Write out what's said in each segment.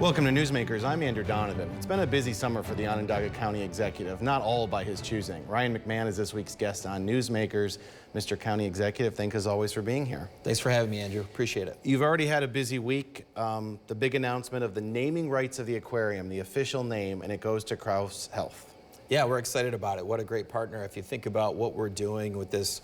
Welcome to Newsmakers. I'm Andrew Donovan. It's been a busy summer for the Onondaga County Executive, not all by his choosing. Ryan McMahon is this week's guest on Newsmakers. Mr. County Executive, thank you as always for being here. Thanks for having me, Andrew. Appreciate it. You've already had a busy week. The big announcement of the naming rights of the aquarium, the official name, and it goes to Crouse Health. Yeah, we're excited about it. What a great partner. If you think about what we're doing with this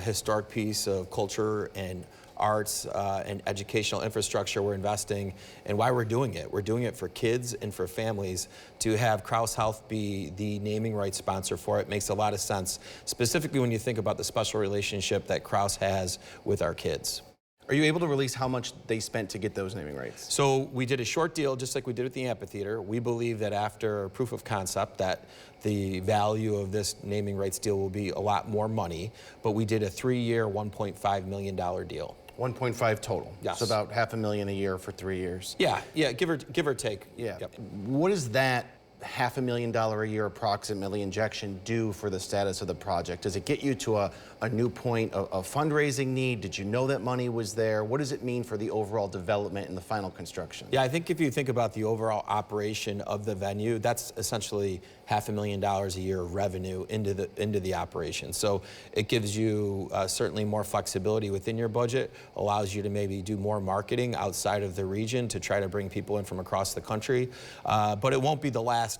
historic piece of culture and arts and educational infrastructure we're investing, and why we're doing it. We're doing it for kids and for families. To have Crouse Health be the naming rights sponsor for it makes a lot of sense, specifically when you think about the special relationship that Crouse has with our kids. Are you able to release how much they spent to get those naming rights? So we did a short deal, just like we did at the amphitheater. We believe that after proof of concept that the value of this naming rights deal will be a lot more money, but we did a 3-year, $1.5 million deal. 1.5 total. Yes. So about $500,000 a year for 3 years. Yeah, give or take. Yeah. Yep. What does that $500,000 a year approximately injection do for the status of the project? Does it get you to a new point of fundraising need? Did you know that money was there? What does it mean for the overall development and the final construction? Yeah, I think if you think about the overall operation of the venue, that's essentially $500,000 a year of revenue into the operation. So it gives you certainly more flexibility within your budget, allows you to maybe do more marketing outside of the region to try to bring people in from across the country. But it won't be the last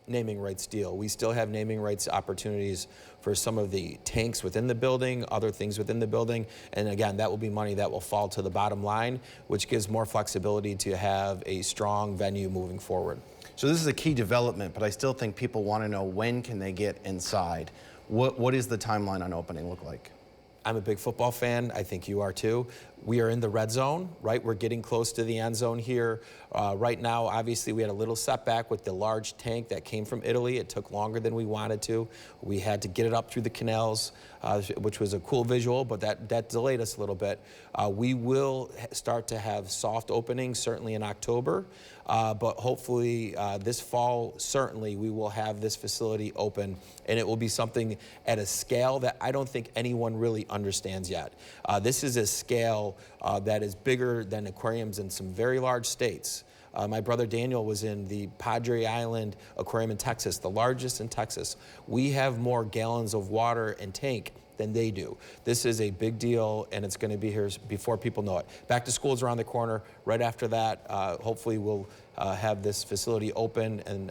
naming rights deal. We still have naming rights opportunities for some of the tanks within the building, other things within the building, and again, that will be money that will fall to the bottom line, which gives more flexibility to have a strong venue moving forward. So this is a key development, but I still think people want to know, when can they get inside? What is the timeline on opening look like? I'm a big football fan. I think you are too. We are in the red zone, right? We're getting close to the end zone here. Right now, obviously, we had a little setback with the large tank that came from Italy. It took longer than we wanted to. We had to get it up through the canals, which was a cool visual, but that delayed us a little bit. We will start to have soft openings, certainly in October, but hopefully this fall, certainly, we will have this facility open, and it will be something at a scale that I don't think anyone really understands yet. This is a scale that is bigger than aquariums in some very large states. My brother Daniel was in the Padre Island Aquarium in Texas, the largest in Texas. We have more gallons of water and tank than they do. This is a big deal, and it's going to be here before people know it. Back to school is around the corner. Right after that, hopefully we'll have this facility open, and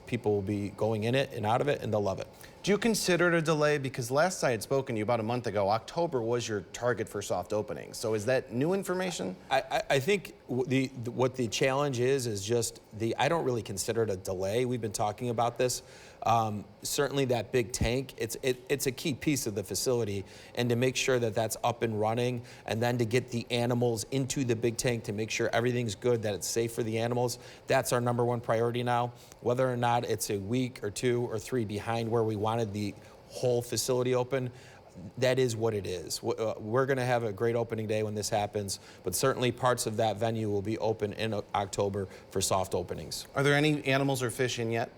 people will be going in it and out of it, and they'll love it. Do you consider it a delay? Because last I had spoken to you about a month ago, October was your target for soft opening. So is that new information? I think what the challenge is just I don't really consider it a delay. We've been talking about this. Certainly that big tank, it's a key piece of the facility, and to make sure that that's up and running, and then to get the animals into the big tank to make sure everything's good, that it's safe for the animals, that's our number 1 priority now. Whether or not it's a week or 2 or 3 behind where we wanted the whole facility open, that is what it is. We're going to have a great opening day when this happens, but certainly parts of that venue will be open in October for soft openings. Are there any animals or fish in yet?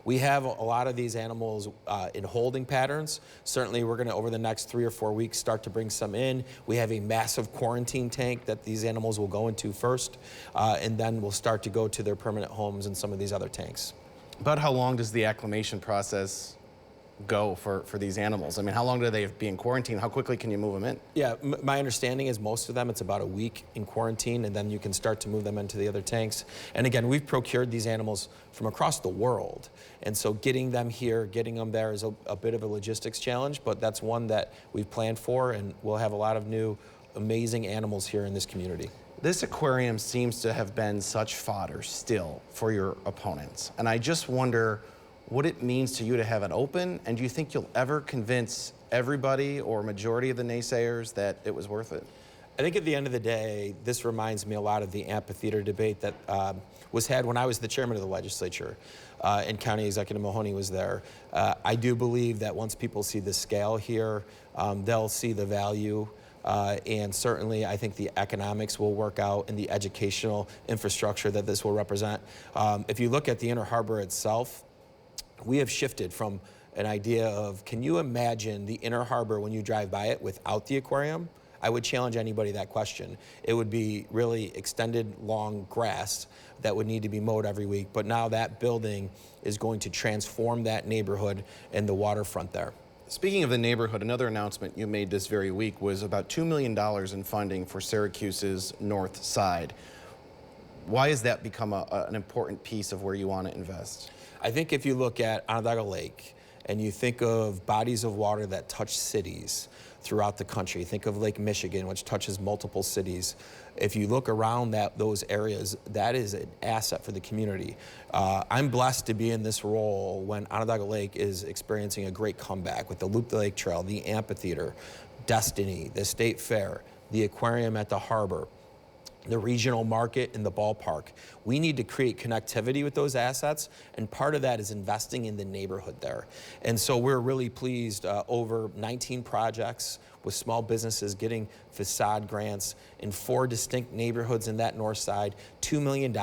We have a lot of these animals in holding patterns. Certainly, we're going to, over the next 3 or 4 weeks, start to bring some in. We have a massive quarantine tank that these animals will go into first, and then we'll start to go to their permanent homes in some of these other tanks. About how long does the acclimation process go for these animals? I mean, how long do they be in quarantine? How quickly can you move them in? Yeah, my understanding is most of them, it's about a week in quarantine, and then you can start to move them into the other tanks. And again, we've procured these animals from across the world, and so getting them here, getting them there is a bit of a logistics challenge, but that's one that we've planned for, and we'll have a lot of new amazing animals here in this community. This aquarium seems to have been such fodder still for your opponents, and I just wonder what it means to you to have it open, and do you think you'll ever convince everybody or majority of the naysayers that it was worth it? I think at the end of the day, this reminds me a lot of the amphitheater debate that was had when I was the chairman of the legislature, and County Executive Mahoney was there. I do believe that once people see the scale here, they'll see the value. And certainly, I think the economics will work out and the educational infrastructure that this will represent. If you look at the Inner Harbor itself, we have shifted from an idea of, can you imagine the Inner Harbor when you drive by it without the aquarium? I would challenge anybody that question. It would be really extended long grass that would need to be mowed every week, but now that building is going to transform that neighborhood and the waterfront there. Speaking of the neighborhood, another announcement you made this very week was about $2 million in funding for Syracuse's north side. Why has that become an important piece of where you want to invest? I think if you look at Onondaga Lake and you think of bodies of water that touch cities throughout the country, think of Lake Michigan, which touches multiple cities. If you look around those areas, that is an asset for the community. I'm blessed to be in this role when Onondaga Lake is experiencing a great comeback with the Loop the Lake Trail, the amphitheater, Destiny, the State Fair, the aquarium at the harbor, the regional market, and the ballpark. We need to create connectivity with those assets, and part of that is investing in the neighborhood there. And so we're really pleased, over 19 projects with small businesses getting facade grants in 4 distinct neighborhoods in that north side. $2 million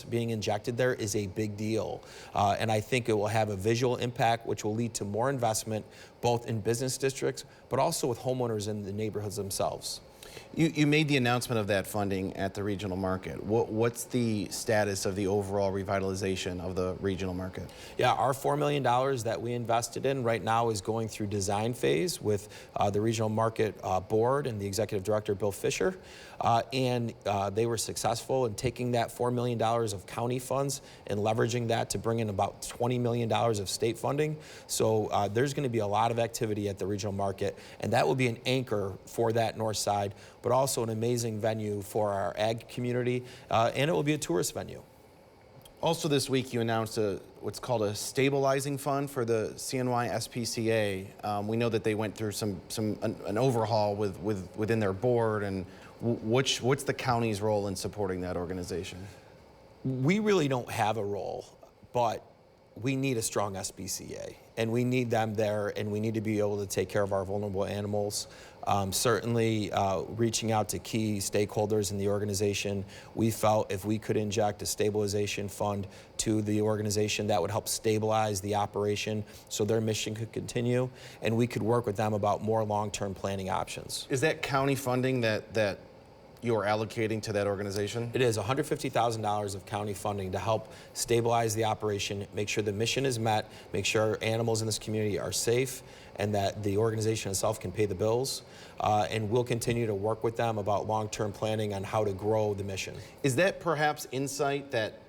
being injected there is a big deal. And I think it will have a visual impact, which will lead to more investment, both in business districts, but also with homeowners in the neighborhoods themselves. You made the announcement of that funding at the regional market. What's the status of the overall revitalization of the regional market? Yeah, our $4 million that we invested in right now is going through design phase with the regional market board and the executive director, Bill Fisher. And they were successful in taking that $4 million of county funds and leveraging that to bring in about $20 million of state funding. So there's going to be a lot of activity at the regional market, and that will be an anchor for that north side, but also an amazing venue for our ag community, and it will be a tourist venue. Also this week, you announced what's called a stabilizing fund for the CNY SPCA. We know that they went through an overhaul within their board, and what's the county's role in supporting that organization? We really don't have a role, but we need a strong SPCA, and we need them there, and we need to be able to take care of our vulnerable animals. Certainly reaching out to key stakeholders in the organization, we felt if we could inject a stabilization fund to the organization, that would help stabilize the operation so their mission could continue, and we could work with them about more long-term planning options. Is that county funding that you are allocating to that organization? It is $150,000 of county funding to help stabilize the operation, make sure the mission is met, make sure animals in this community are safe, and that the organization itself can pay the bills. And we'll continue to work with them about long-term planning on how to grow the mission. Is that perhaps insight that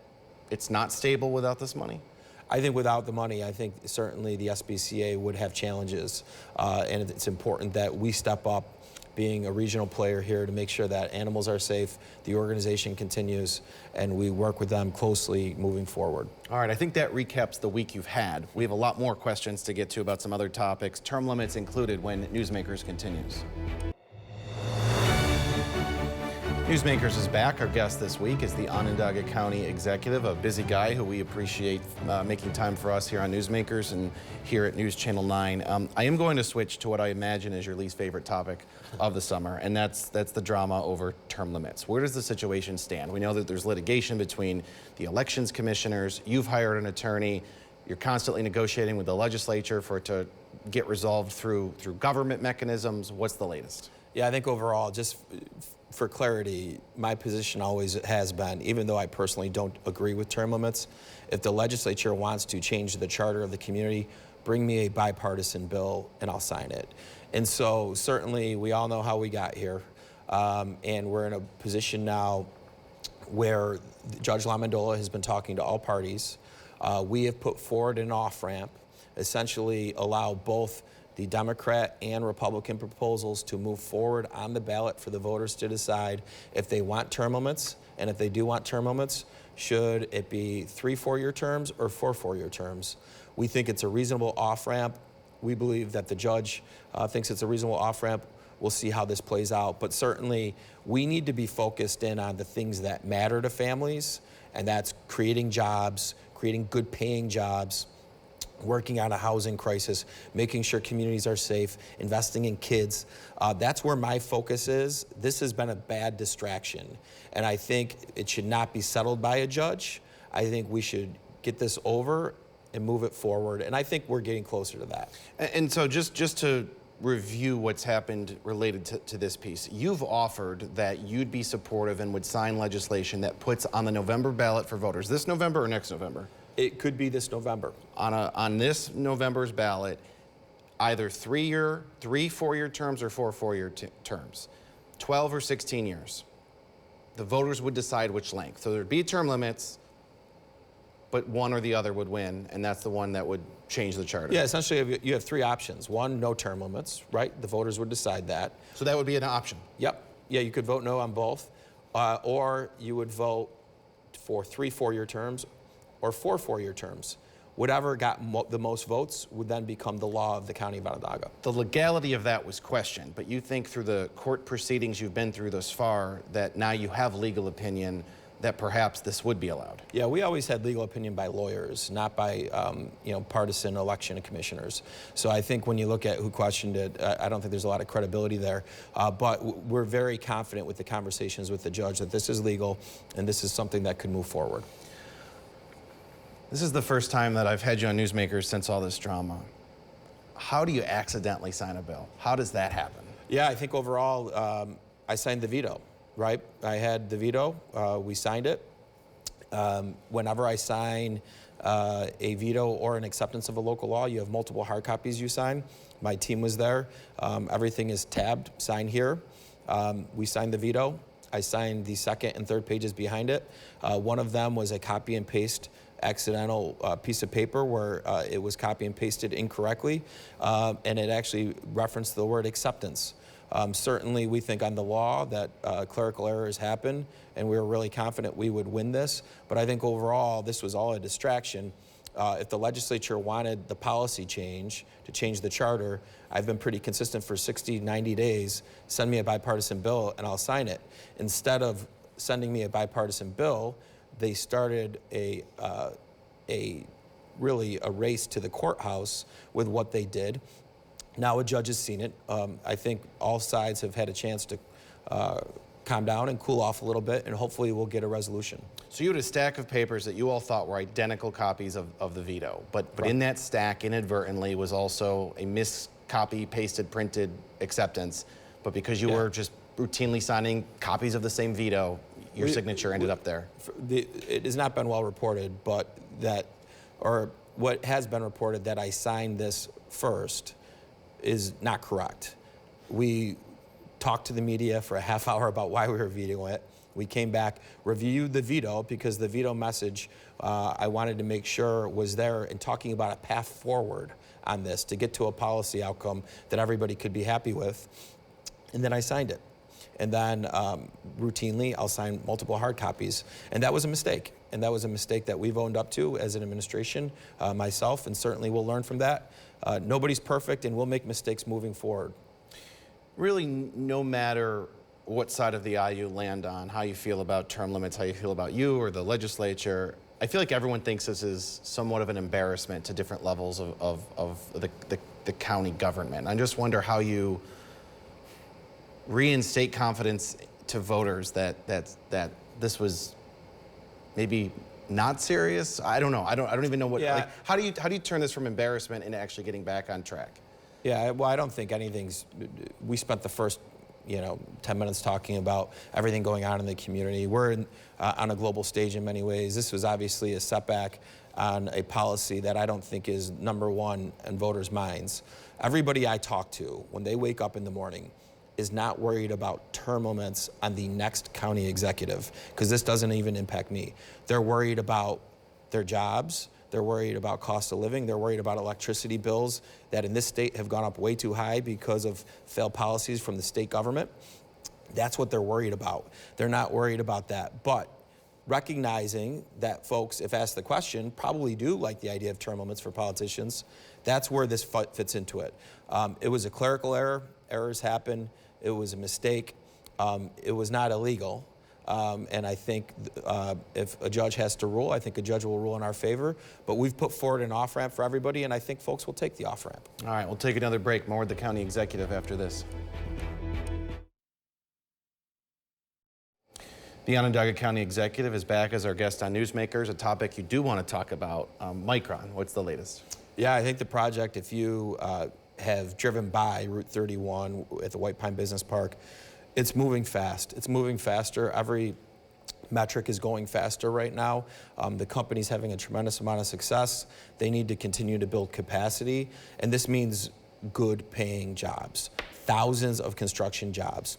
it's not stable without this money? I think without the money, I think certainly the SPCA would have challenges. And it's important that we step up, being a regional player here, to make sure that animals are safe, the organization continues, and we work with them closely moving forward. All right, I think that recaps the week you've had. We have a lot more questions to get to about some other topics, term limits included, when Newsmakers continues. Newsmakers is back. Our guest this week is the Onondaga County Executive, a busy guy who we appreciate making time for us here on Newsmakers and here at News Channel 9. I am going to switch to what I imagine is your least favorite topic of the summer, and that's the drama over term limits. Where does the situation stand? We know that there's litigation between the elections commissioners. You've hired an attorney. You're constantly negotiating with the legislature for it to get resolved through government mechanisms. What's the latest? Yeah, I think overall, just for clarity, my position always has been, even though I personally don't agree with term limits, if the legislature wants to change the charter of the community, bring me a bipartisan bill and I'll sign it. And so certainly we all know how we got here, and we're in a position now where Judge LaMandola has been talking to all parties. We have put forward an off-ramp, essentially allow both the Democrat and Republican proposals to move forward on the ballot for the voters to decide if they want term limits, and if they do want term limits, should it be 3 4-year terms or 4 4-year terms. We think it's a reasonable off-ramp. We believe that the judge thinks it's a reasonable off-ramp. We'll see how this plays out, but certainly we need to be focused in on the things that matter to families, and that's creating jobs, creating good paying jobs, working on a housing crisis, making sure communities are safe, investing in kids. That's where my focus is. This has been a bad distraction, and I think it should not be settled by a judge. I think we should get this over and move it forward, and I think we're getting closer to that. And so just to review what's happened related to this piece. You've offered that you'd be supportive and would sign legislation that puts on the November ballot for voters, this November or next November? It could be this November. On this November's ballot, either 3 4-year terms or 4 4-year terms, 12 or 16 years. The voters would decide which length. So there'd be term limits, but one or the other would win, and that's the one that would change the charter. Yeah, essentially you have 3 options. One, no term limits, right? The voters would decide that. So that would be an option. Yep. Yeah, you could vote no on both, or you would vote for 3 4-year terms or 4 4-year terms. Whatever got the most votes would then become the law of the county of Onondaga. The legality of that was questioned, but you think through the court proceedings you've been through thus far that now you have legal opinion that perhaps this would be allowed? Yeah, we always had legal opinion by lawyers, not by partisan election commissioners. So I think when you look at who questioned it, I don't think there's a lot of credibility there. But we're very confident with the conversations with the judge that this is legal and this is something that could move forward. This is the first time that I've had you on Newsmakers since all this drama. How do you accidentally sign a bill? How does that happen? Yeah, I think overall, I signed the veto, right? I had the veto, we signed it. Whenever I sign a veto or an acceptance of a local law, you have multiple hard copies you sign. My team was there. Everything is tabbed, sign here. We signed the veto. I signed the second and third pages behind it. One of them was a copy and paste accidental piece of paper where it was copy and pasted incorrectly, and it actually referenced the word acceptance. Certainly we think on the law that clerical errors happen, and we were really confident we would win this, but I think overall this was all a distraction. If the legislature wanted the policy change to change the charter, I've been pretty consistent for 60, 90 days, send me a bipartisan bill and I'll sign it. Instead of sending me a bipartisan bill, they started really a race to the courthouse with what they did. Now a judge has seen it. I think all sides have had a chance to calm down and cool off a little bit, and hopefully we'll get a resolution. So you had a stack of papers that you all thought were identical copies of the veto, but in that stack inadvertently was also a miscopy, pasted, printed acceptance, but because you were just routinely signing copies of the same veto, your signature ended up there. It has not been well reported, but what has been reported that I signed this first is not correct. We talked to the media for a half hour about why we were vetoing it. We came back, reviewed the veto because the veto message I wanted to make sure was there and talking about a path forward on this to get to a policy outcome that everybody could be happy with. And then I signed it. And then routinely, I'll sign multiple hard copies. And that was a mistake. And that was a mistake that we've owned up to as an administration, myself, and certainly we'll learn from that. Nobody's perfect, and we'll make mistakes moving forward. Really, no matter what side of the aisle you land on, how you feel about term limits, how you feel about you or the legislature, I feel like everyone thinks this is somewhat of an embarrassment to different levels of the county government. I just wonder how you reinstate confidence to voters that this was maybe not serious. I don't know. I don't even know what. Yeah. Like, how do you turn this from embarrassment into actually getting back on track? Yeah. Well, I don't think anything's. We spent the first 10 minutes talking about everything going on in the community. We're on a global stage in many ways. This was obviously a setback on a policy that I don't think is number one in voters' minds. Everybody I talk to, when they wake up in the morning, is not worried about term limits on the next county executive, because this doesn't even impact me. They're worried about their jobs. They're worried about cost of living. They're worried about electricity bills that in this state have gone up way too high because of failed policies from the state government. That's what they're worried about. They're not worried about that. But recognizing that folks, if asked the question, probably do like the idea of term limits for politicians, that's where this fits into it. It was a clerical error. Errors happen. It was a mistake. It was not illegal. And I think if a judge has to rule, I think a judge will rule in our favor. But we've put forward an off-ramp for everybody, and I think folks will take the off-ramp. All right, we'll take another break. More with the county executive after this. The Onondaga County Executive is back as our guest on Newsmakers, a topic you do want to talk about. Micron, what's the latest? Yeah, I think the project, if you have driven by Route 31 at the White Pine Business Park, it's moving fast. It's moving faster. Every metric is going faster right now. The company's having a tremendous amount of success. They need to continue to build capacity, and this means good paying jobs, thousands of construction jobs.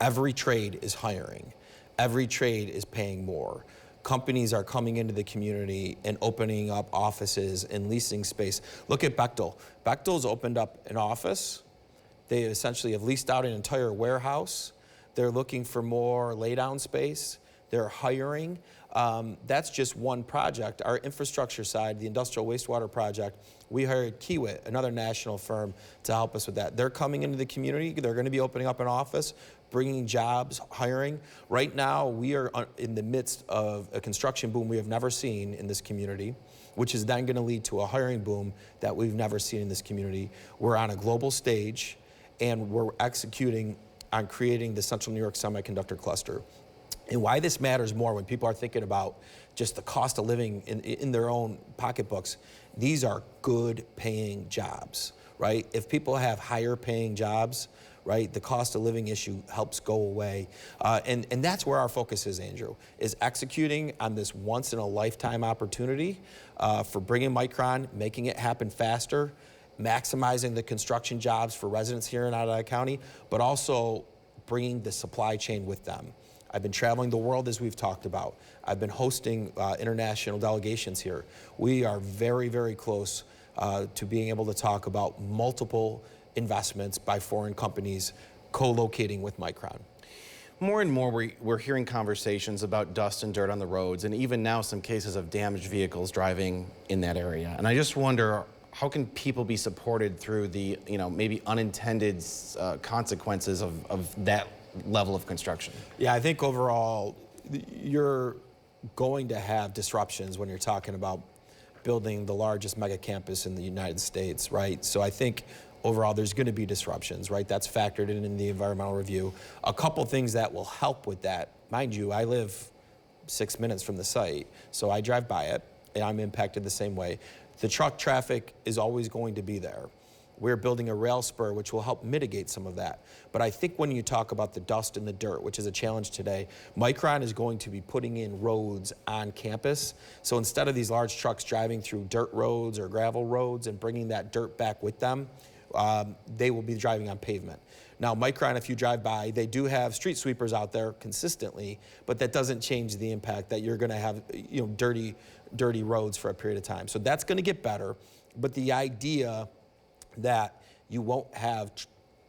Every trade is hiring. Every trade is paying more. Companies are coming into the community and opening up offices and leasing space. Look at Bechtel. Bechtel's opened up an office. They essentially have leased out an entire warehouse. They're looking for more laydown space. They're hiring. That's just one project. Our infrastructure side, the industrial wastewater project, we hired Kiewit, another national firm, to help us with that. They're coming into the community. They're going to be opening up an office, bringing jobs, hiring. Right now, we are in the midst of a construction boom we have never seen in this community, which is then going to lead to a hiring boom that we've never seen in this community. We're on a global stage, and we're executing on creating the Central New York Semiconductor Cluster. And why this matters more when people are thinking about just the cost of living in their own pocketbooks, these are good paying jobs, right? If people have higher paying jobs, right, the cost of living issue helps go away. And that's where our focus is, Andrew, is executing on this once in a lifetime opportunity for bringing Micron, making it happen faster, maximizing the construction jobs for residents here in Onondaga County, but also bringing the supply chain with them. I've been traveling the world, as we've talked about. I've been hosting international delegations here. We are very, very close to being able to talk about multiple investments by foreign companies co-locating with Micron. More and more, we're hearing conversations about dust and dirt on the roads, and even now some cases of damaged vehicles driving in that area. And I just wonder, how can people be supported through the, maybe unintended consequences of that level of construction? Yeah, I think overall, you're going to have disruptions when you're talking about building the largest mega campus in the United States, right? So I think overall there's going to be disruptions, right? That's factored in the environmental review. A couple things that will help with that. Mind you, I live 6 minutes from the site, so I drive by it, and I'm impacted the same way. The truck traffic is always going to be there. We're building a rail spur, which will help mitigate some of that. But I think when you talk about the dust and the dirt, which is a challenge today, Micron is going to be putting in roads on campus. So instead of these large trucks driving through dirt roads or gravel roads and bringing that dirt back with them, they will be driving on pavement. Now, Micron, if you drive by, they do have street sweepers out there consistently, but that doesn't change the impact that you're going to have, dirty roads for a period of time. So that's going to get better. But the idea that you won't have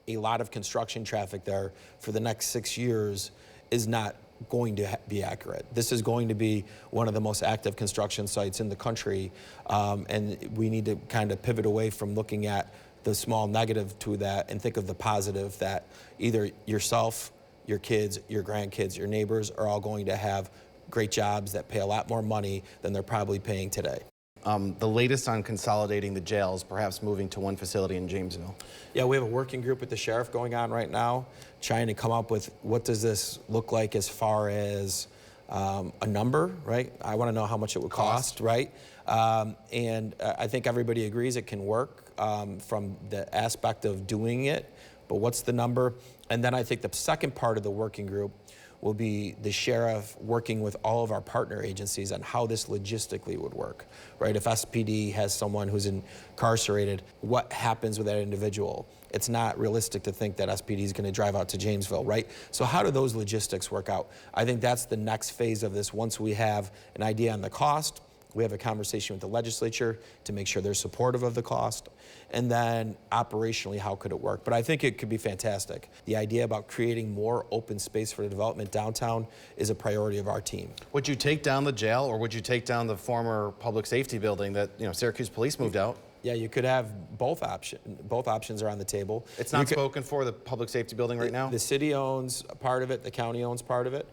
a lot of construction traffic there for the next 6 years is not going to be accurate. This is going to be one of the most active construction sites in the country, and we need to kind of pivot away from looking at the small negative to that and think of the positive that either yourself, your kids, your grandkids, your neighbors are all going to have great jobs that pay a lot more money than they're probably paying today. The latest on consolidating the jails, perhaps moving to one facility in Jamesville. Yeah, we have a working group with the sheriff going on right now, trying to come up with what does this look like as far as a number, right? I want to know how much it would cost, right? And I think everybody agrees it can work from the aspect of doing it, but what's the number? And then I think the second part of the working group will be the sheriff working with all of our partner agencies on how this logistically would work, right? If SPD has someone who's incarcerated, what happens with that individual? It's not realistic to think that SPD is going to drive out to Jamesville, right? So how do those logistics work out? I think that's the next phase of this. Once we have an idea on the cost, we have a conversation with the legislature to make sure they're supportive of the cost. And then operationally, how could it work? But I think it could be fantastic. The idea about creating more open space for the development downtown is a priority of our team. Would you take down the jail, or would you take down the former public safety building that Syracuse Police moved out? Yeah, you could have both options. Both options are on the table. It's not spoken for, the public safety building right now? The city owns part of it, the county owns part of it,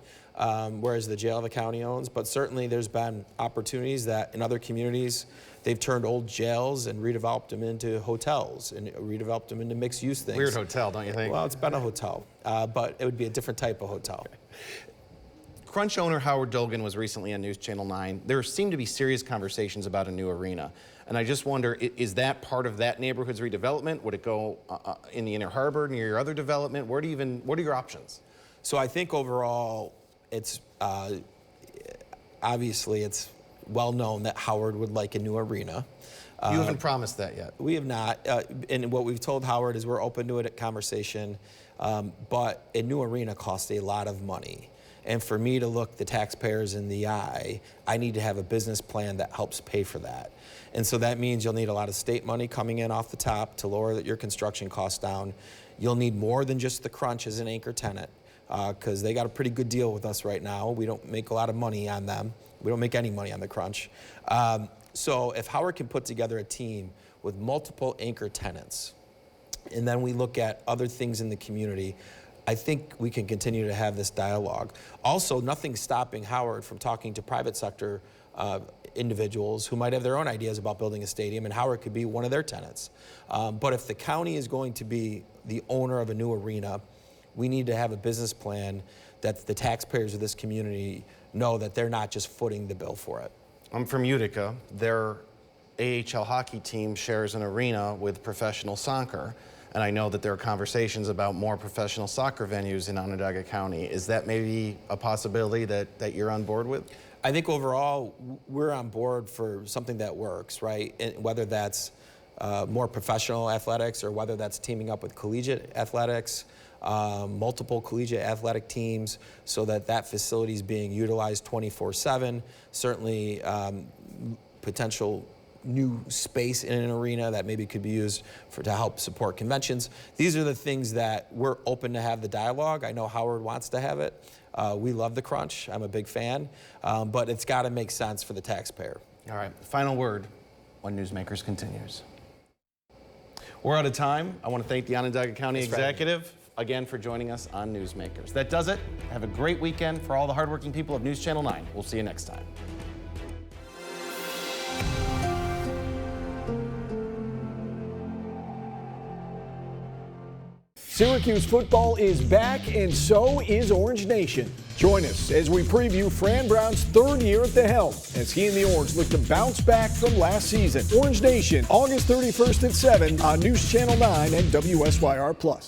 whereas the jail the county owns. But certainly there's been opportunities that in other communities, they've turned old jails and redeveloped them into hotels and redeveloped them into mixed-use things. Weird hotel, don't you think? Well, it's been a hotel, but it would be a different type of hotel. Crunch owner Howard Dolgan was recently on News Channel 9. There seem to be serious conversations about a new arena. And I just wonder, is that part of that neighborhood's redevelopment? Would it go in the Inner Harbor, near your other development? What are your options? So I think overall, it's obviously it's well known that Howard would like a new arena. You haven't promised that yet. We have not. And what we've told Howard is we're open to it at conversation. But a new arena costs a lot of money. And for me to look the taxpayers in the eye, I need to have a business plan that helps pay for that. And so that means you'll need a lot of state money coming in off the top to lower your construction costs down. You'll need more than just the Crunch as an anchor tenant, because they got a pretty good deal with us right now. We don't make a lot of money on them. We don't make any money on the Crunch. So if Howard can put together a team with multiple anchor tenants, and then we look at other things in the community, I think we can continue to have this dialogue. Also, nothing's stopping Howard from talking to private sector individuals who might have their own ideas about building a stadium, and Howard could be one of their tenants. But if the county is going to be the owner of a new arena, we need to have a business plan that the taxpayers of this community know that they're not just footing the bill for it. I'm from Utica. Their AHL hockey team shares an arena with professional soccer. And I know that there are conversations about more professional soccer venues in Onondaga County. Is that maybe a possibility that you're on board with? I think overall, we're on board for something that works, right? And whether that's more professional athletics or whether that's teaming up with collegiate athletics, multiple collegiate athletic teams, so that that facility is being utilized 24/7. Certainly potential new space in an arena that maybe could be used to help support conventions. These are the things that we're open to have the dialogue. I know Howard wants to have it. We love the Crunch. I'm a big fan, but it's got to make sense for the taxpayer. All right, final word when Newsmakers continues. We're out of time. I want to thank the Onondaga County Executive again for joining us on Newsmakers. That does it. Have a great weekend for all the hardworking people of News Channel 9. We'll see you next time. Syracuse football is back, and so is Orange Nation. Join us as we preview Fran Brown's third year at the helm as he and the Orange look to bounce back from last season. Orange Nation, August 31st at 7 on News Channel 9 and WSYR+.